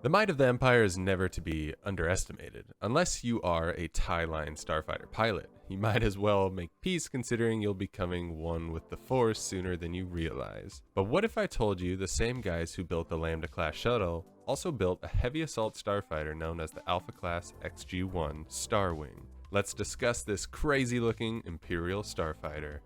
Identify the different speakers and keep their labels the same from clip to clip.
Speaker 1: The might of the Empire is never to be underestimated. Unless you are a TIE Line starfighter pilot, you might as well make peace considering you'll be becoming one with the Force sooner than you realize. But what if I told you the same guys who built the Lambda-class shuttle also built a heavy assault starfighter known as the Alpha-class Xg-1 Starwing? Let's discuss this crazy-looking Imperial starfighter.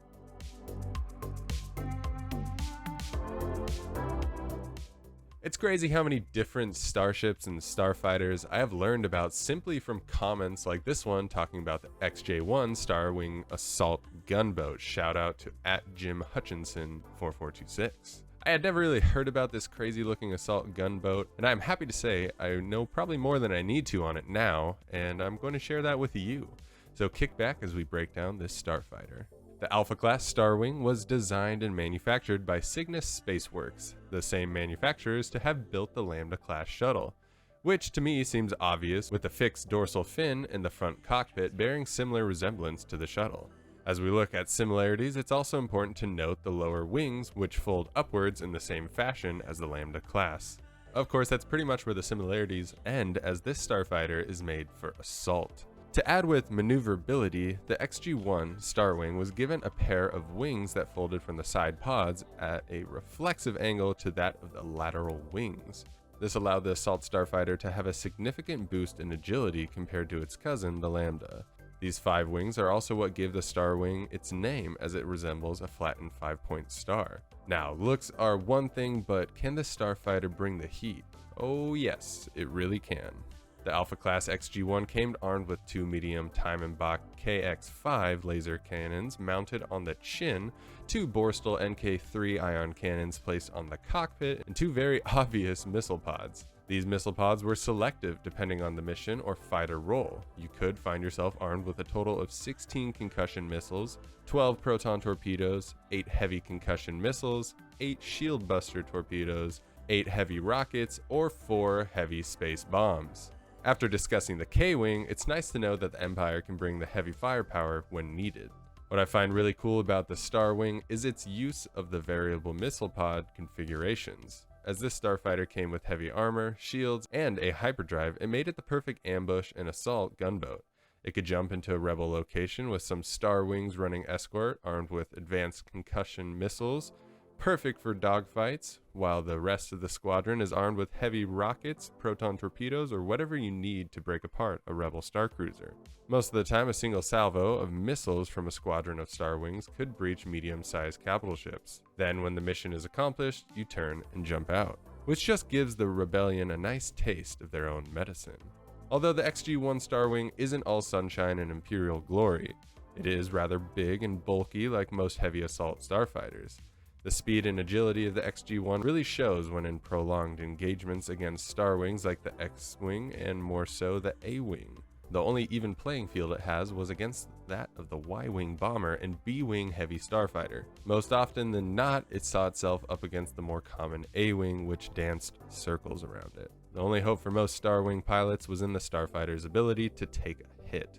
Speaker 1: It's crazy how many different starships and starfighters I have learned about simply from comments like this one talking about the Xg-1 Starwing Assault Gunboat. Shout out to @JimHutchinson4426. I had never really heard about this crazy looking assault gunboat, and I'm happy to say I know probably more than I need to on it now, and I'm going to share that with you. So kick back as we break down this starfighter. The Alpha-class Starwing was designed and manufactured by Cygnus Spaceworks, the same manufacturers to have built the Lambda-class shuttle, which to me seems obvious with the fixed dorsal fin in the front cockpit bearing similar resemblance to the shuttle. As we look at similarities, it's also important to note the lower wings, which fold upwards in the same fashion as the Lambda class. Of course, that's pretty much where the similarities end, as this starfighter is made for assault. To add with maneuverability, the Xg-1 Starwing was given a pair of wings that folded from the side pods at a reflexive angle to that of the lateral wings. This allowed the assault starfighter to have a significant boost in agility compared to its cousin, the Lambda. These 5 wings are also what give the Starwing its name, as it resembles a flattened 5-point star. Now, looks are one thing, but can this starfighter bring the heat? Oh yes, it really can. The Alpha-class Xg-1 came armed with 2 medium Time-Bach KX-5 laser cannons mounted on the chin, 2 Borstal NK-3 ion cannons placed on the cockpit, and 2 very obvious missile pods. These missile pods were selective depending on the mission or fighter role. You could find yourself armed with a total of 16 concussion missiles, 12 proton torpedoes, 8 heavy concussion missiles, 8 shield buster torpedoes, 8 heavy rockets, or 4 heavy space bombs. After discussing the K-Wing, it's nice to know that the Empire can bring the heavy firepower when needed. What I find really cool about the Starwing is its use of the variable missile pod configurations. As this starfighter came with heavy armor, shields, and a hyperdrive, it made it the perfect ambush and assault gunboat. It could jump into a rebel location with some Starwings running escort armed with advanced concussion missiles, perfect for dogfights, while the rest of the squadron is armed with heavy rockets, proton torpedoes, or whatever you need to break apart a rebel starcruiser. Most of the time, a single salvo of missiles from a squadron of Starwings could breach medium-sized capital ships. Then, when the mission is accomplished, you turn and jump out, which just gives the rebellion a nice taste of their own medicine. Although the Xg-1 Starwing isn't all sunshine and Imperial glory, it is rather big and bulky like most heavy assault starfighters. The speed and agility of the Xg-1 really shows when in prolonged engagements against Starwings like the X-Wing and more so the A-Wing. The only even playing field it has was against that of the Y-Wing bomber and B-Wing heavy starfighter. Most often than not, it saw itself up against the more common A-Wing, which danced circles around it. The only hope for most Starwing pilots was in the starfighter's ability to take a hit.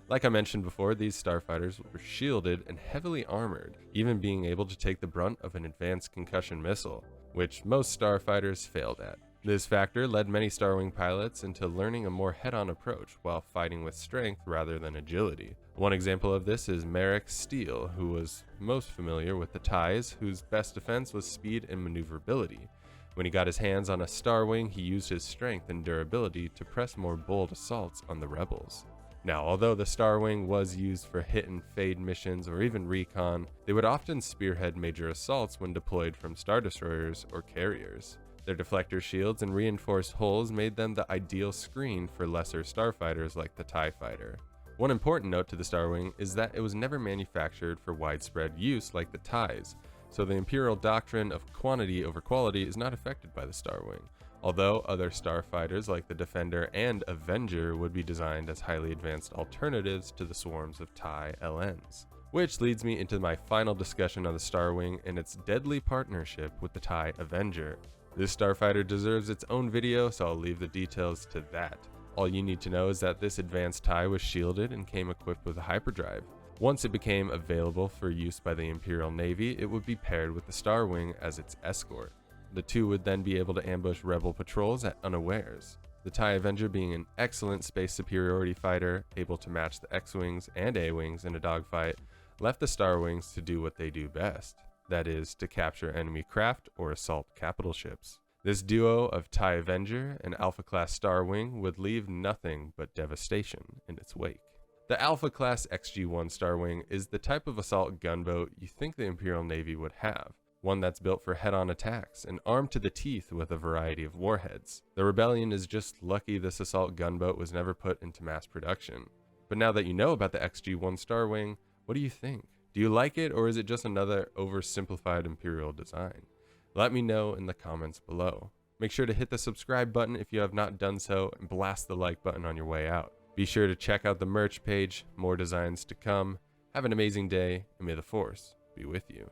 Speaker 1: Like I mentioned before, these starfighters were shielded and heavily armored, even being able to take the brunt of an advanced concussion missile, which most starfighters failed at. This factor led many Starwing pilots into learning a more head-on approach while fighting with strength rather than agility. One example of this is Merrick Steele, who was most familiar with the TIEs, whose best defense was speed and maneuverability. When he got his hands on a Starwing, he used his strength and durability to press more bold assaults on the rebels. Now, although the Starwing was used for hit and fade missions or even recon, they would often spearhead major assaults when deployed from Star Destroyers or carriers. Their deflector shields and reinforced hulls made them the ideal screen for lesser starfighters like the TIE Fighter. One important note to the Starwing is that it was never manufactured for widespread use like the TIEs, so the Imperial doctrine of quantity over quality is not affected by the Starwing. Although other starfighters like the Defender and Avenger would be designed as highly advanced alternatives to the swarms of TIE LNs. Which leads me into my final discussion on the Starwing and its deadly partnership with the TIE Avenger. This starfighter deserves its own video, so I'll leave the details to that. All you need to know is that this advanced TIE was shielded and came equipped with a hyperdrive. Once it became available for use by the Imperial Navy, it would be paired with the Starwing as its escort. The two would then be able to ambush rebel patrols at unawares. The TIE Avenger, being an excellent space superiority fighter, able to match the X-Wings and A-Wings in a dogfight, left the Star Wings to do what they do best, that is, to capture enemy craft or assault capital ships. This duo of TIE Avenger and Alpha-class Star Wing would leave nothing but devastation in its wake. The Alpha-class Xg-1 Star Wing is the type of assault gunboat you think the Imperial Navy would have, one that's built for head-on attacks and armed to the teeth with a variety of warheads. The Rebellion is just lucky this assault gunboat was never put into mass production. But now that you know about the Xg-1 Star Wing, what do you think? Do you like it, or is it just another oversimplified Imperial design? Let me know in the comments below. Make sure to hit the subscribe button if you have not done so, and blast the like button on your way out. Be sure to check out the merch page, more designs to come. Have an amazing day, and may the Force be with you.